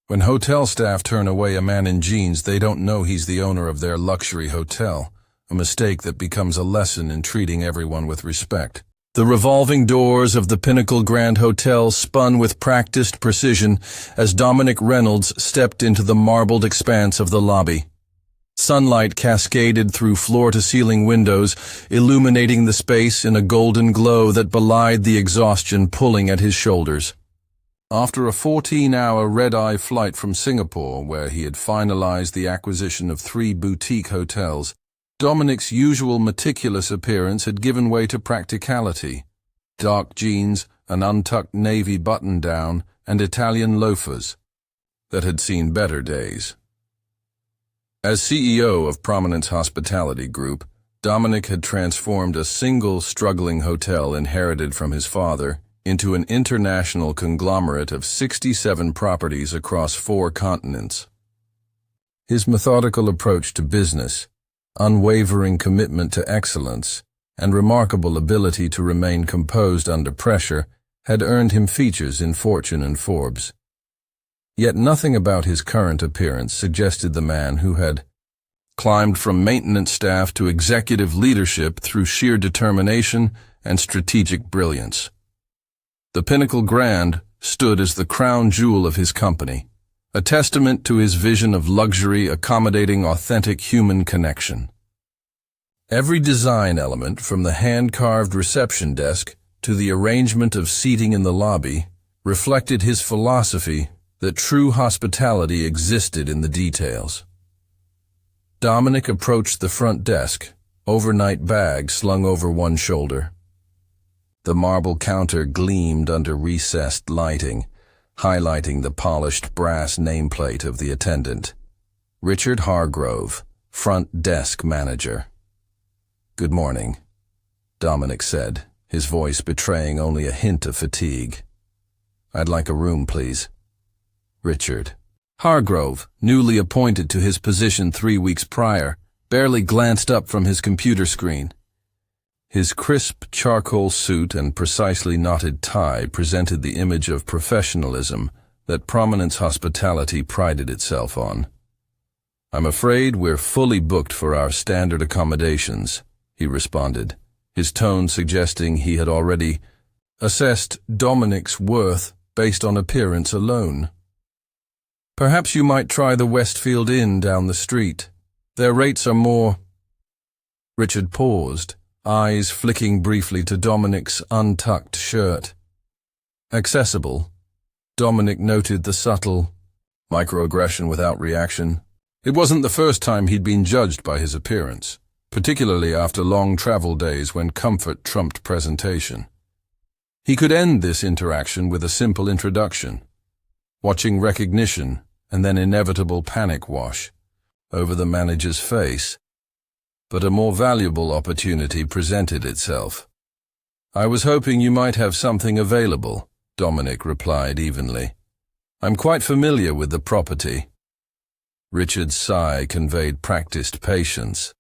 When hotel staff turn away a man in jeans, they don't know he's the owner of their luxury hotel, a mistake that becomes a lesson in treating everyone with respect. The revolving doors of the Pinnacle Grand Hotel spun with practiced precision as Dominic Reynolds stepped into the marbled expanse of the lobby. Sunlight cascaded through floor-to-ceiling windows, illuminating the space in a golden glow that belied the exhaustion pulling at his shoulders. After a 14-hour red-eye flight from Singapore, where he had finalized the acquisition of 3 boutique hotels, Dominic's usual meticulous appearance had given way to practicality. Dark jeans, an untucked navy button-down, and Italian loafers that had seen better days. As CEO of Prominence Hospitality Group, Dominic had transformed a single struggling hotel inherited from his father into an international conglomerate of 67 properties across 4 continents. His methodical approach to business, unwavering commitment to excellence, and remarkable ability to remain composed under pressure had earned him features in Fortune and Forbes. Yet nothing about his current appearance suggested the man who had climbed from maintenance staff to executive leadership through sheer determination and strategic brilliance. The Pinnacle Grand stood as the crown jewel of his company, a testament to his vision of luxury accommodating authentic human connection. Every design element, from the hand-carved reception desk to the arrangement of seating in the lobby, reflected his philosophy that true hospitality existed in the details. Dominic approached the front desk, overnight bag slung over one shoulder. The marble counter gleamed under recessed lighting, highlighting the polished brass nameplate of the attendant. Richard Hargrove, front desk manager. "Good morning," Dominic said, his voice betraying only a hint of fatigue. "I'd like a room, please." Richard Hargrove, newly appointed to his position 3 weeks prior, barely glanced up from his computer screen. His crisp charcoal suit and precisely knotted tie presented the image of professionalism that Prominence Hospitality prided itself on. "I'm afraid we're fully booked for our standard accommodations," he responded, his tone suggesting he had already assessed Dominic's worth based on appearance alone. "Perhaps you might try the Westfield Inn down the street. Their rates are more—" Richard paused, eyes flicking briefly to Dominic's untucked shirt. "Accessible." Dominic noted the subtle microaggression without reaction. It wasn't the first time he'd been judged by his appearance, particularly after long travel days when comfort trumped presentation. He could end this interaction with a simple introduction, watching recognition and then inevitable panic wash over the manager's face. But a more valuable opportunity presented itself. "I was hoping you might have something available," Dominic replied evenly. "I'm quite familiar with the property." Richard's sigh conveyed practiced patience.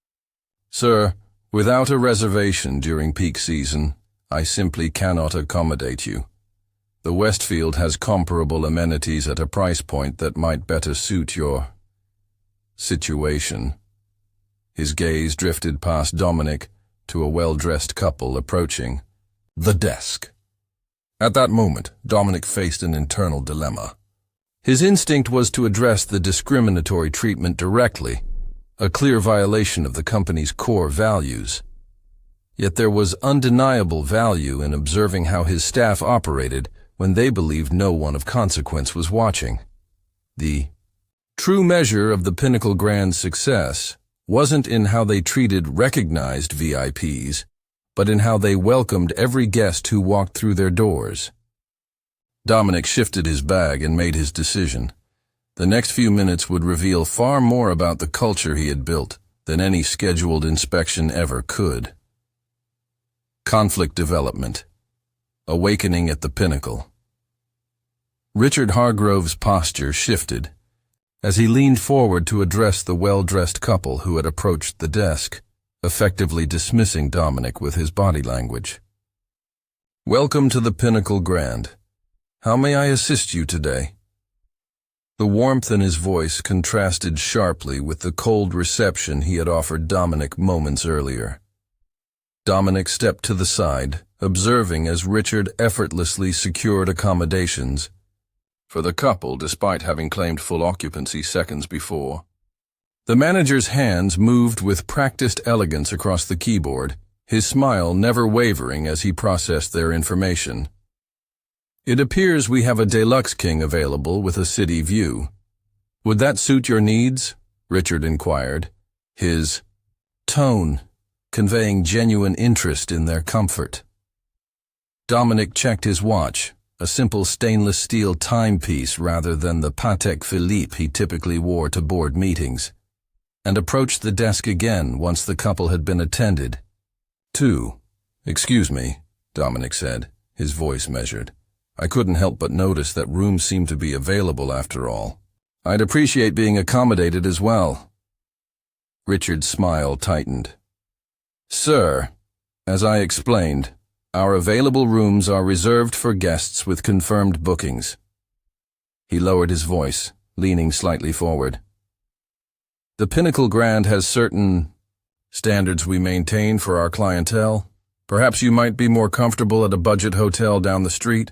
"Sir, without a reservation during peak season, I simply cannot accommodate you. The Westfield has comparable amenities at a price point that might better suit your situation." His gaze drifted past Dominic to a well-dressed couple approaching the desk. At that moment, Dominic faced an internal dilemma. His instinct was to address the discriminatory treatment directly, a clear violation of the company's core values. Yet there was undeniable value in observing how his staff operated when they believed no one of consequence was watching. The true measure of the Pinnacle Grand's success wasn't in how they treated recognized VIPs, but in how they welcomed every guest who walked through their doors. Dominic shifted his bag and made his decision. The next few minutes would reveal far more about the culture he had built than any scheduled inspection ever could. Conflict development. Awakening at the Pinnacle. Richard Hargrove's posture shifted as he leaned forward to address the well-dressed couple who had approached the desk, effectively dismissing Dominic with his body language. "Welcome to the Pinnacle Grand. How may I assist you today?" The warmth in his voice contrasted sharply with the cold reception he had offered Dominic moments earlier. Dominic stepped to the side, observing as Richard effortlessly secured accommodations for the couple despite having claimed full occupancy seconds before. The manager's hands moved with practiced elegance across the keyboard, his smile never wavering as he processed their information. "It appears we have a deluxe king available with a city view. Would that suit your needs?" Richard inquired, his tone conveying genuine interest in their comfort. Dominic checked his watch, a simple stainless steel timepiece rather than the Patek Philippe he typically wore to board meetings, and approached the desk again once the couple had been attended. "Excuse me," Dominic said, his voice measured. "I couldn't help but notice that rooms seem to be available after all. I'd appreciate being accommodated as well." Richard's smile tightened. "Sir, as I explained, our available rooms are reserved for guests with confirmed bookings." He lowered his voice, leaning slightly forward. "The Pinnacle Grand has certain standards we maintain for our clientele. Perhaps you might be more comfortable at a budget hotel down the street."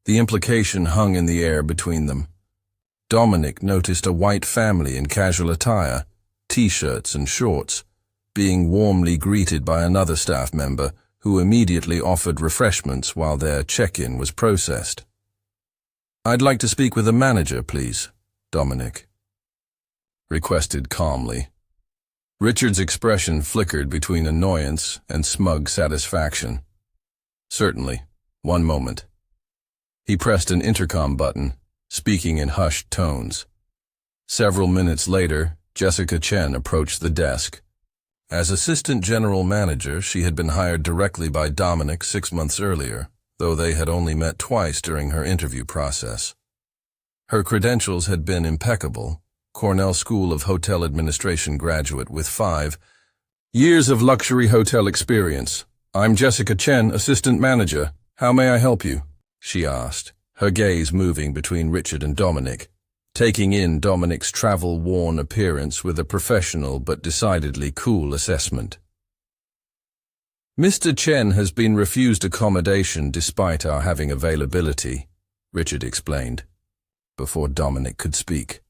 The implication hung in the air between them. Dominic noticed a white family in casual attire, t-shirts and shorts, being warmly greeted by another staff member who immediately offered refreshments while their check-in was processed. "I'd like to speak with the manager, please," Dominic requested calmly. Richard's expression flickered between annoyance and smug satisfaction. "Certainly. One moment." He pressed an intercom button, speaking in hushed tones. Several minutes later, Jessica Chen approached the desk. As assistant general manager, she had been hired directly by Dominic 6 months earlier, though they had only met twice during her interview process. Her credentials had been impeccable: Cornell School of Hotel Administration graduate with 5 years of luxury hotel experience. "I'm Jessica Chen, assistant manager. How may I help you?" she asked, her gaze moving between Richard and Dominic, taking in Dominic's travel-worn appearance with a professional but decidedly cool assessment. "Mr. Chen has been refused accommodation despite our having availability," Richard explained, before Dominic could speak.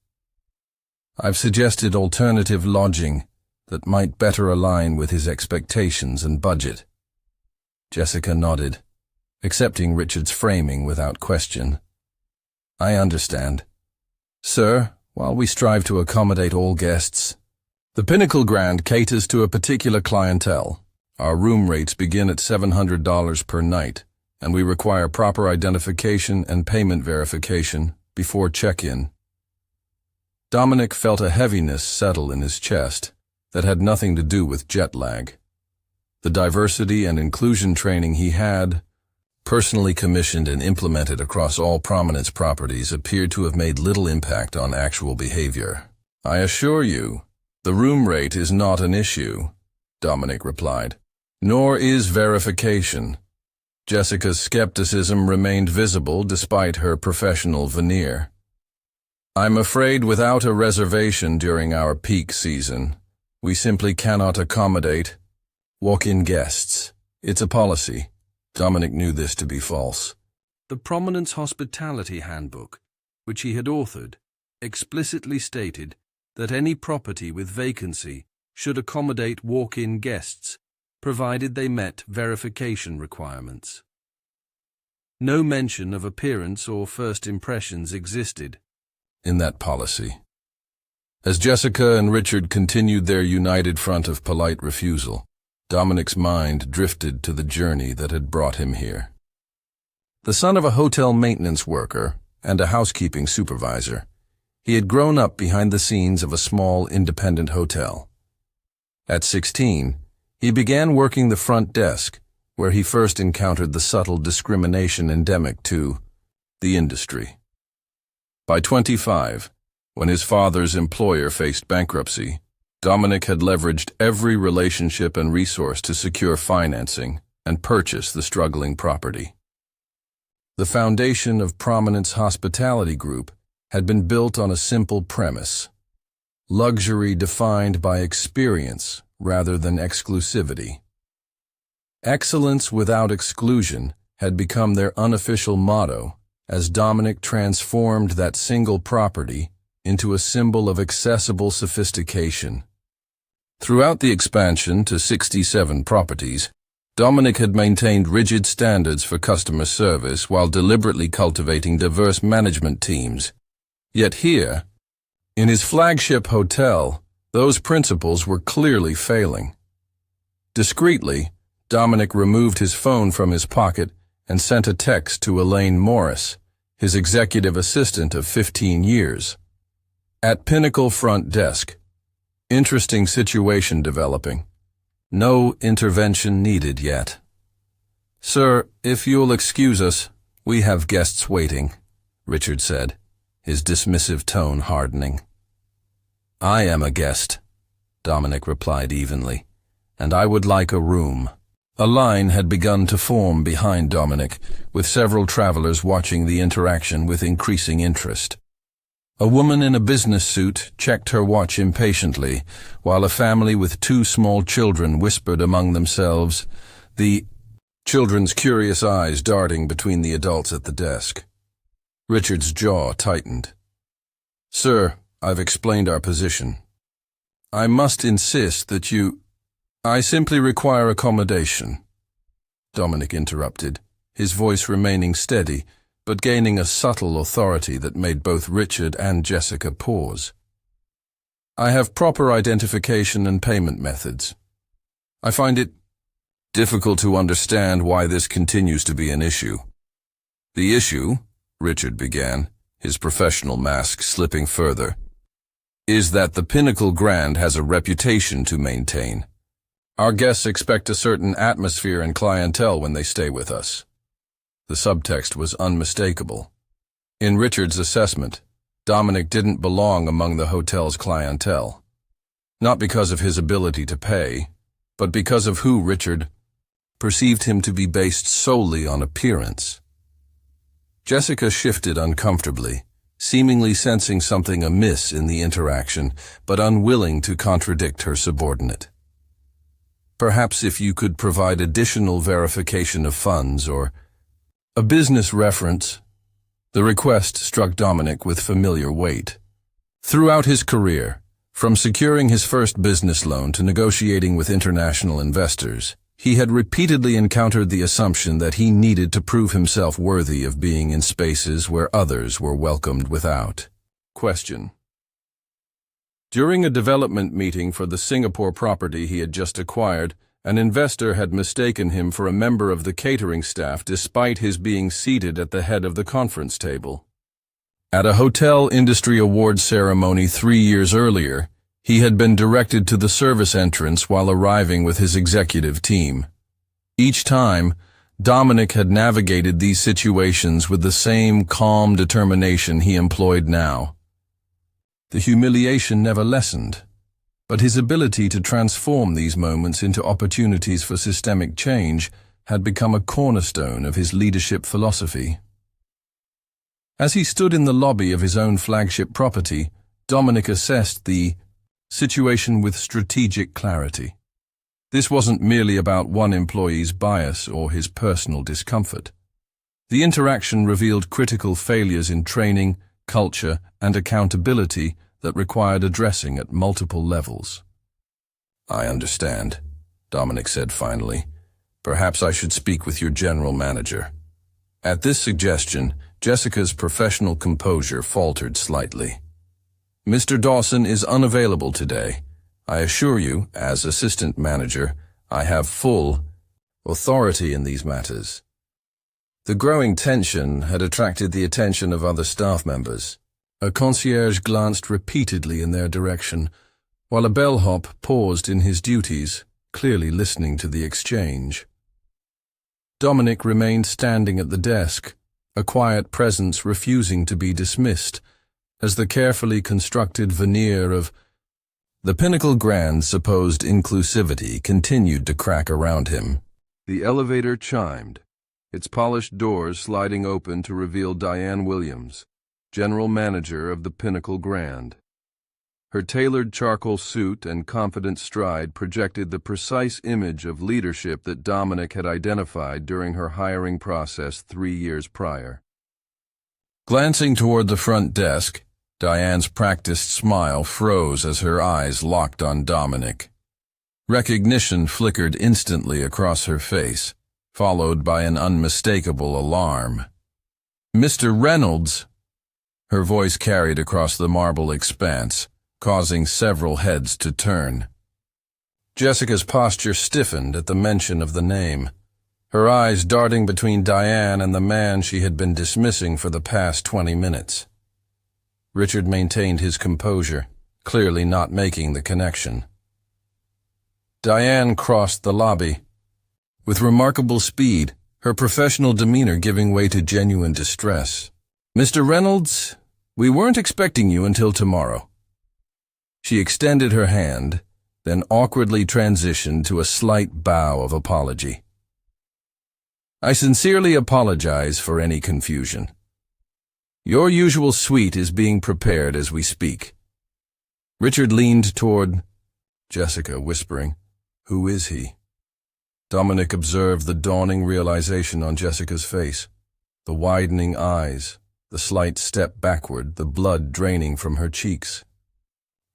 "I've suggested alternative lodging that might better align with his expectations and budget." Jessica nodded, accepting Richard's framing without question. "I understand. Sir, while we strive to accommodate all guests, the Pinnacle Grand caters to a particular clientele. Our room rates begin at $700 per night, and we require proper identification and payment verification before check-in." Dominic felt a heaviness settle in his chest that had nothing to do with jet lag. The diversity and inclusion training he had personally commissioned and implemented across all Prominence properties appeared to have made little impact on actual behavior. "I assure you, the room rate is not an issue," Dominic replied. "Nor is verification." Jessica's skepticism remained visible despite her professional veneer. "I'm afraid without a reservation during our peak season, we simply cannot accommodate walk-in guests. It's a policy." Dominic knew this to be false. The Prominence Hospitality Handbook, which he had authored, explicitly stated that any property with vacancy should accommodate walk-in guests, provided they met verification requirements. No mention of appearance or first impressions existed in that policy. As Jessica and Richard continued their united front of polite refusal, Dominic's mind drifted to the journey that had brought him here. The son of a hotel maintenance worker and a housekeeping supervisor, he had grown up behind the scenes of a small independent hotel. At 16, he began working the front desk, where he first encountered the subtle discrimination endemic to the industry. By 25, when his father's employer faced bankruptcy, Dominic had leveraged every relationship and resource to secure financing and purchase the struggling property. The foundation of Prominence Hospitality Group had been built on a simple premise: luxury defined by experience rather than exclusivity. Excellence without exclusion had become their unofficial motto as Dominic transformed that single property into a symbol of accessible sophistication. Throughout the expansion to 67 properties, Dominic had maintained rigid standards for customer service while deliberately cultivating diverse management teams. Yet here, in his flagship hotel, those principles were clearly failing. Discreetly, Dominic removed his phone from his pocket and sent a text to Elaine Morris, his executive assistant of 15 years. At Pinnacle front desk, interesting situation developing. No intervention needed yet. "Sir, if you'll excuse us, we have guests waiting," Richard said, his dismissive tone hardening. "I am a guest," Dominic replied evenly, "and I would like a room." A line had begun to form behind Dominic, with several travelers watching the interaction with increasing interest. A woman in a business suit checked her watch impatiently, while a family with 2 small children whispered among themselves, the children's curious eyes darting between the adults at the desk. Richard's jaw tightened. "Sir, I've explained our position. I must insist that I simply require accommodation," Dominic interrupted, his voice remaining steady, but gaining a subtle authority that made both Richard and Jessica pause. "I have proper identification and payment methods. I find it difficult to understand why this continues to be an issue." "The issue," Richard began, his professional mask slipping further, "is that the Pinnacle Grand has a reputation to maintain. Our guests expect a certain atmosphere and clientele when they stay with us." The subtext was unmistakable. In Richard's assessment, Dominic didn't belong among the hotel's clientele, not because of his ability to pay, but because of who Richard perceived him to be based solely on appearance. Jessica shifted uncomfortably, seemingly sensing something amiss in the interaction, but unwilling to contradict her subordinate. "Perhaps if you could provide additional verification of funds or a business reference." The request struck Dominic with familiar weight. Throughout his career, from securing his first business loan to negotiating with international investors, he had repeatedly encountered the assumption that he needed to prove himself worthy of being in spaces where others were welcomed without question. During a development meeting for the Singapore property he had just acquired, an investor had mistaken him for a member of the catering staff despite his being seated at the head of the conference table. At a hotel industry awards ceremony 3 years earlier, he had been directed to the service entrance while arriving with his executive team. Each time, Dominic had navigated these situations with the same calm determination he employed now. The humiliation never lessened, but his ability to transform these moments into opportunities for systemic change had become a cornerstone of his leadership philosophy. As he stood in the lobby of his own flagship property, Dominic assessed the situation with strategic clarity. This wasn't merely about one employee's bias or his personal discomfort. The interaction revealed critical failures in training, culture, and accountability that required addressing at multiple levels. "I understand," Dominic said finally. "Perhaps I should speak with your general manager." At this suggestion, Jessica's professional composure faltered slightly. "Mr. Dawson is unavailable today. I assure you, as assistant manager, I have full authority in these matters." The growing tension had attracted the attention of other staff members. A concierge glanced repeatedly in their direction, while a bellhop paused in his duties, clearly listening to the exchange. Dominic remained standing at the desk, a quiet presence refusing to be dismissed, as the carefully constructed veneer of the Pinnacle Grand's supposed inclusivity continued to crack around him. The elevator chimed, its polished doors sliding open to reveal Diane Williams, general manager of the Pinnacle Grand. Her tailored charcoal suit and confident stride projected the precise image of leadership that Dominic had identified during her hiring process 3 years prior. Glancing toward the front desk, Diane's practiced smile froze as her eyes locked on Dominic. Recognition flickered instantly across her face, followed by an unmistakable alarm. "Mr. Reynolds!" Her voice carried across the marble expanse, causing several heads to turn. Jessica's posture stiffened at the mention of the name, her eyes darting between Diane and the man she had been dismissing for the past 20 minutes. Richard maintained his composure, clearly not making the connection. Diane crossed the lobby. With remarkable speed, her professional demeanor giving way to genuine distress. "Mr. Reynolds, we weren't expecting you until tomorrow." She extended her hand, then awkwardly transitioned to a slight bow of apology. "I sincerely apologize for any confusion. Your usual suite is being prepared as we speak." Richard leaned toward Jessica, whispering, "Who is he?" Dominic observed the dawning realization on Jessica's face, the widening eyes, the slight step backward, the blood draining from her cheeks.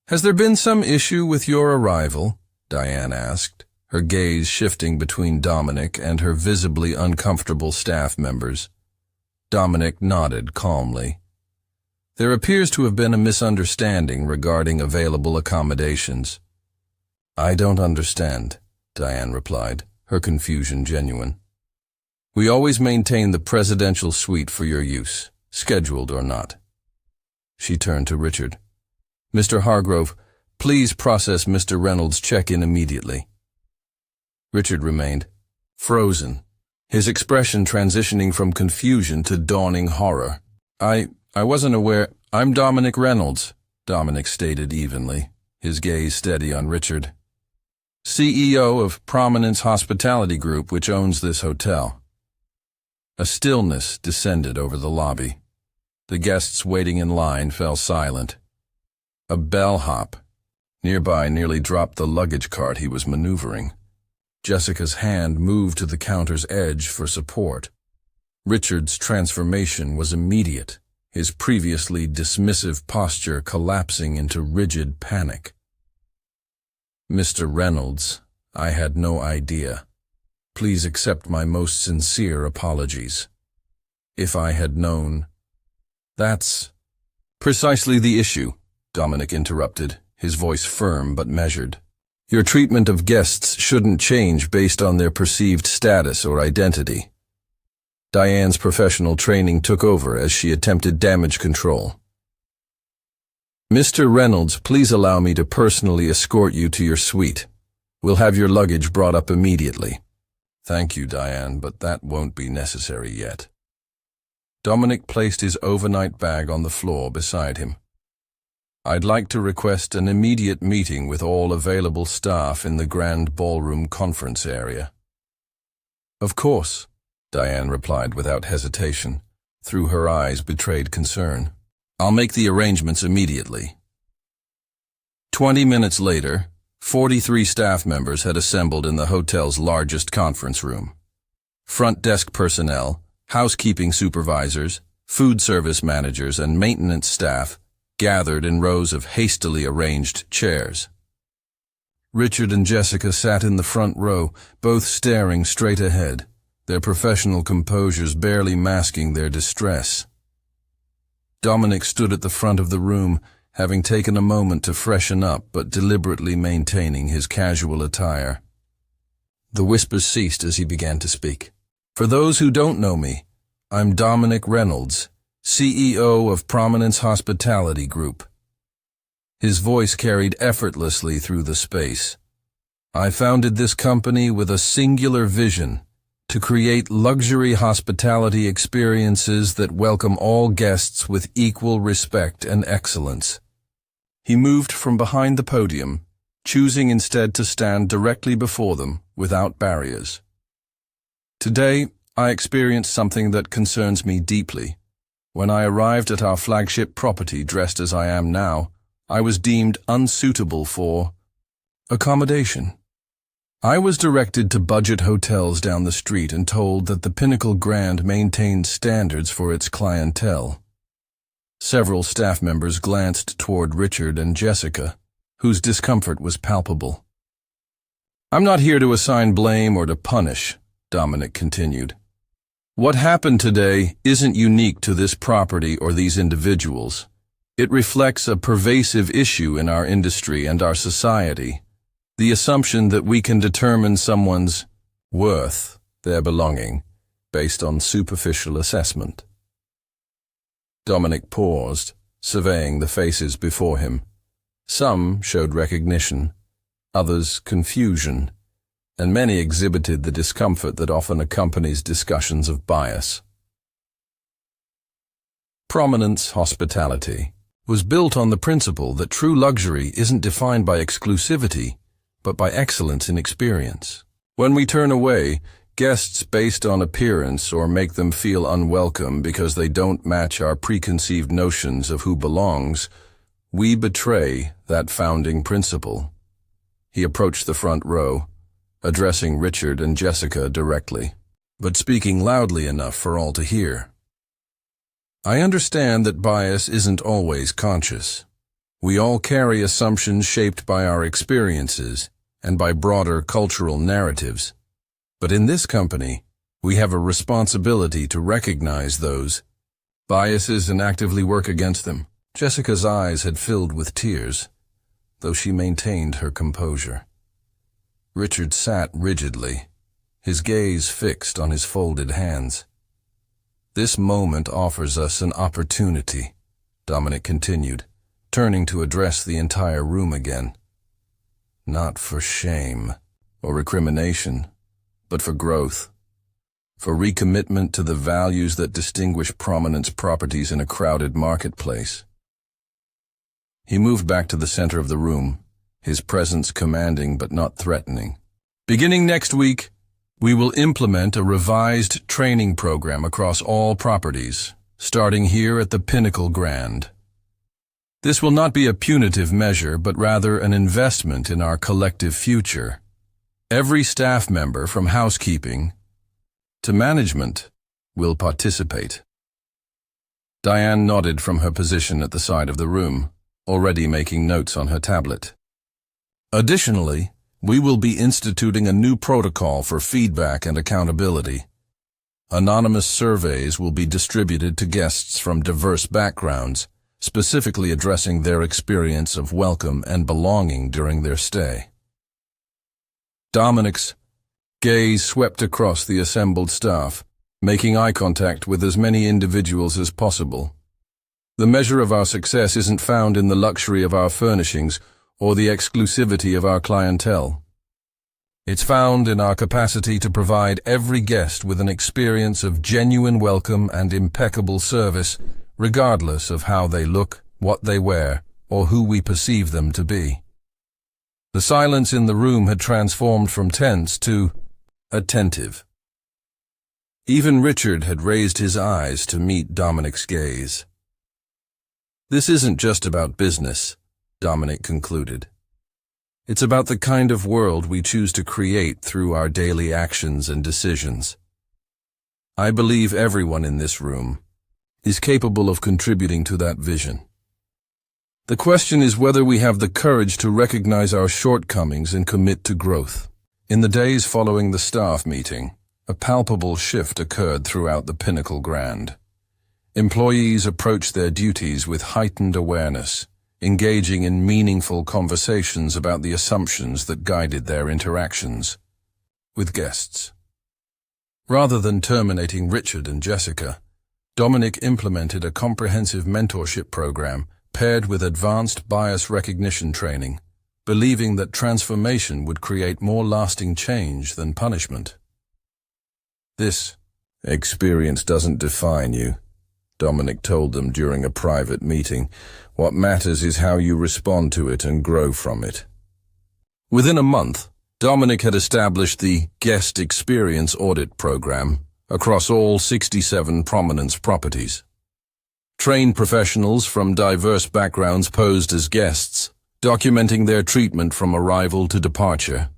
"Has there been some issue with your arrival?" Diane asked, her gaze shifting between Dominic and her visibly uncomfortable staff members. Dominic nodded calmly. "There appears to have been a misunderstanding regarding available accommodations." "I don't understand," Diane replied, her confusion genuine. "We always maintain the presidential suite for your use, scheduled or not." She turned to Richard. "Mr. Hargrove, please process Mr. Reynolds' check-in immediately." Richard remained frozen, his expression transitioning from confusion to dawning horror. I wasn't aware. I'm Dominic Reynolds," Dominic stated evenly, his gaze steady on Richard. "CEO of Prominence Hospitality Group, which owns this hotel." A stillness descended over the lobby. The guests waiting in line fell silent. A bellhop nearby nearly dropped the luggage cart he was maneuvering. Jessica's hand moved to the counter's edge for support. Richard's transformation was immediate, his previously dismissive posture collapsing into rigid panic. "Mr. Reynolds, I had no idea. Please accept my most sincere apologies. If I had known—" "That's precisely the issue," Dominic interrupted, his voice firm but measured. "Your treatment of guests shouldn't change based on their perceived status or identity." Diane's professional training took over as she attempted damage control. "Mr. Reynolds, please allow me to personally escort you to your suite. We'll have your luggage brought up immediately." "Thank you, Diane, but that won't be necessary yet." Dominic placed his overnight bag on the floor beside him. "I'd like to request an immediate meeting with all available staff in the Grand Ballroom conference area." "Of course," Diane replied without hesitation. Through her eyes betrayed concern. "I'll make the arrangements immediately." 20 minutes later, 43 staff members had assembled in the hotel's largest conference room. Front desk personnel, housekeeping supervisors, food service managers, and maintenance staff gathered in rows of hastily arranged chairs. Richard and Jessica sat in the front row, both staring straight ahead, their professional composures barely masking their distress. Dominic stood at the front of the room, having taken a moment to freshen up but deliberately maintaining his casual attire. The whispers ceased as he began to speak. "For those who don't know me, I'm Dominic Reynolds, CEO of Prominence Hospitality Group." His voice carried effortlessly through the space. "I founded this company with a singular vision: to create luxury hospitality experiences that welcome all guests with equal respect and excellence." He moved from behind the podium, choosing instead to stand directly before them without barriers. "Today, I experienced something that concerns me deeply. When I arrived at our flagship property dressed as I am now, I was deemed unsuitable for accommodation. I was directed to budget hotels down the street and told that the Pinnacle Grand maintained standards for its clientele. Several staff members glanced toward Richard and Jessica, whose discomfort was palpable. "I'm not here to assign blame or to punish," Dominic continued. "What happened today isn't unique to this property or these individuals. It reflects a pervasive issue in our industry and our society, the assumption that we can determine someone's worth, their belonging, based on superficial assessment." Dominic paused, surveying the faces before him. Some showed recognition, others confusion, and many exhibited the discomfort that often accompanies discussions of bias. Prominence Hospitality was built on the principle that true luxury isn't defined by exclusivity, but by excellence in experience. When we turn away guests based on appearance or make them feel unwelcome because they don't match our preconceived notions of who belongs, we betray that founding principle. He approached the front row, addressing Richard and Jessica directly, but speaking loudly enough for all to hear. "I understand that bias isn't always conscious. We all carry assumptions shaped by our experiences and by broader cultural narratives. But in this company, we have a responsibility to recognize those biases and actively work against them." Jessica's eyes had filled with tears, though she maintained her composure. Richard sat rigidly, his gaze fixed on his folded hands. "This moment offers us an opportunity," Dominic continued, turning to address the entire room again. "Not for shame or recrimination, but for growth, for recommitment to the values that distinguish prominence properties in a crowded marketplace." He moved back to the center of the room, his presence commanding but not threatening. "Beginning next week, we will implement a revised training program across all properties, starting here at the Pinnacle Grand. This will not be a punitive measure, but rather an investment in our collective future. Every staff member, from housekeeping to management, will participate." Diane nodded from her position at the side of the room, already making notes on her tablet. "Additionally, we will be instituting a new protocol for feedback and accountability. Anonymous surveys will be distributed to guests from diverse backgrounds, specifically addressing their experience of welcome and belonging during their stay." Dominic's gaze swept across the assembled staff, making eye contact with as many individuals as possible. "The measure of our success isn't found in the luxury of our furnishings or the exclusivity of our clientele. It's found in our capacity to provide every guest with an experience of genuine welcome and impeccable service, regardless of how they look, what they wear, or who we perceive them to be." The silence in the room had transformed from tense to attentive. Even Richard had raised his eyes to meet Dominic's gaze. "This isn't just about business," Dominic concluded. "It's about the kind of world we choose to create through our daily actions and decisions. I believe everyone in this room is capable of contributing to that vision. The question is whether we have the courage to recognize our shortcomings and commit to growth." In the days following the staff meeting, a palpable shift occurred throughout the Pinnacle Grand. Employees approached their duties with heightened awareness, engaging in meaningful conversations about the assumptions that guided their interactions with guests. Rather than terminating Richard and Jessica, Dominic implemented a comprehensive mentorship program paired with advanced bias recognition training, believing that transformation would create more lasting change than punishment. "This experience doesn't define you," Dominic told them during a private meeting. "What matters is how you respond to it and grow from it." Within a month, Dominic had established the Guest Experience Audit Program across all 67 Prominence properties. Trained professionals from diverse backgrounds posed as guests, documenting their treatment from arrival to departure.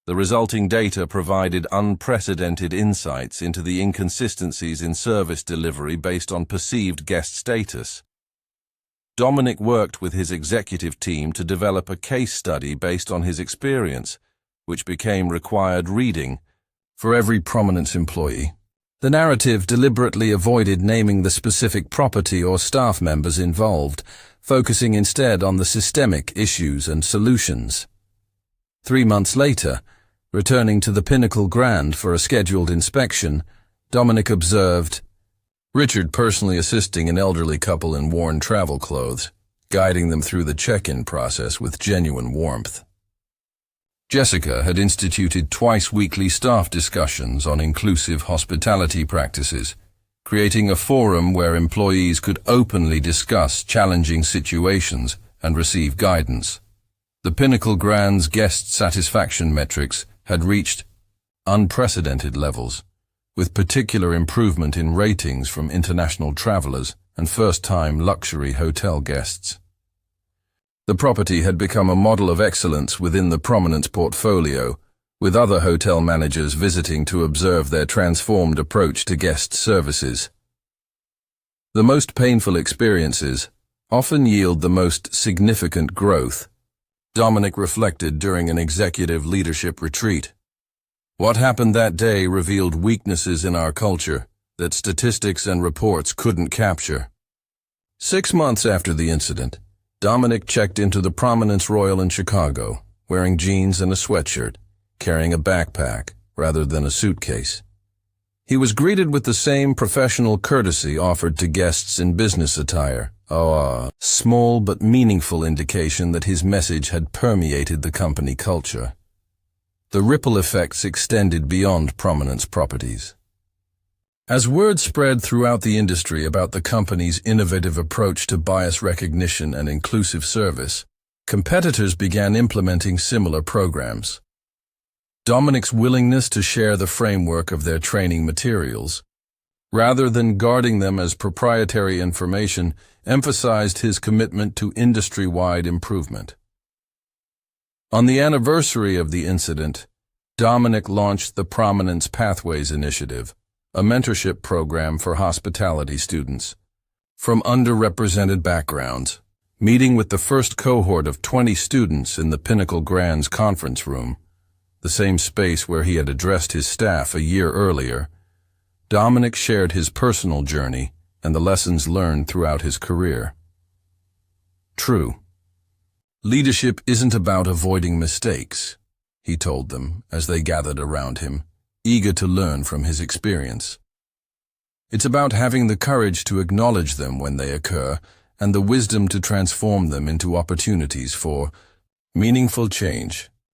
The resulting data provided unprecedented insights into the inconsistencies in service delivery based on perceived guest status. Dominic worked with his executive team to develop a case study based on his experience, which became required reading for every prominence employee. The narrative deliberately avoided naming the specific property or staff members involved, focusing instead on the systemic issues and solutions. 3 months later, returning to the Pinnacle Grand for a scheduled inspection, Dominic observed Richard personally assisting an elderly couple in worn travel clothes, guiding them through the check-in process with genuine warmth. Jessica had instituted twice-weekly staff discussions on inclusive hospitality practices, creating a forum where employees could openly discuss challenging situations and receive guidance. The Pinnacle Grand's guest satisfaction metrics had reached unprecedented levels, with particular improvement in ratings from international travelers and first-time luxury hotel guests. The property had become a model of excellence within the prominence portfolio, with other hotel managers visiting to observe their transformed approach to guest services. The most painful experiences often yield the most significant growth, Dominic reflected during an executive leadership retreat. What happened that day revealed weaknesses in our culture that statistics and reports couldn't capture. 6 months after the incident, Dominic checked into the Prominence Royal in Chicago, wearing jeans and a sweatshirt, carrying a backpack rather than a suitcase. He was greeted with the same professional courtesy offered to guests in business attire, a small but meaningful indication that his message had permeated the company culture. The ripple effects extended beyond prominence properties. As word spread throughout the industry about the company's innovative approach to bias recognition and inclusive service, competitors began implementing similar programs. Dominic's willingness to share the framework of their training materials, rather than guarding them as proprietary information, emphasized his commitment to industry-wide improvement. On the anniversary of the incident, Dominic launched the Prominence Pathways Initiative, a mentorship program for hospitality students from underrepresented backgrounds. Meeting with the first cohort of 20 students in the Pinnacle Grand's conference room, the same space where he had addressed his staff a year earlier, Dominic shared his personal journey and the lessons learned throughout his career. True. Leadership isn't about avoiding mistakes, he told them as they gathered around him, eager to learn from his experience. It's about having the courage to acknowledge them when they occur and the wisdom to transform them into opportunities for meaningful change.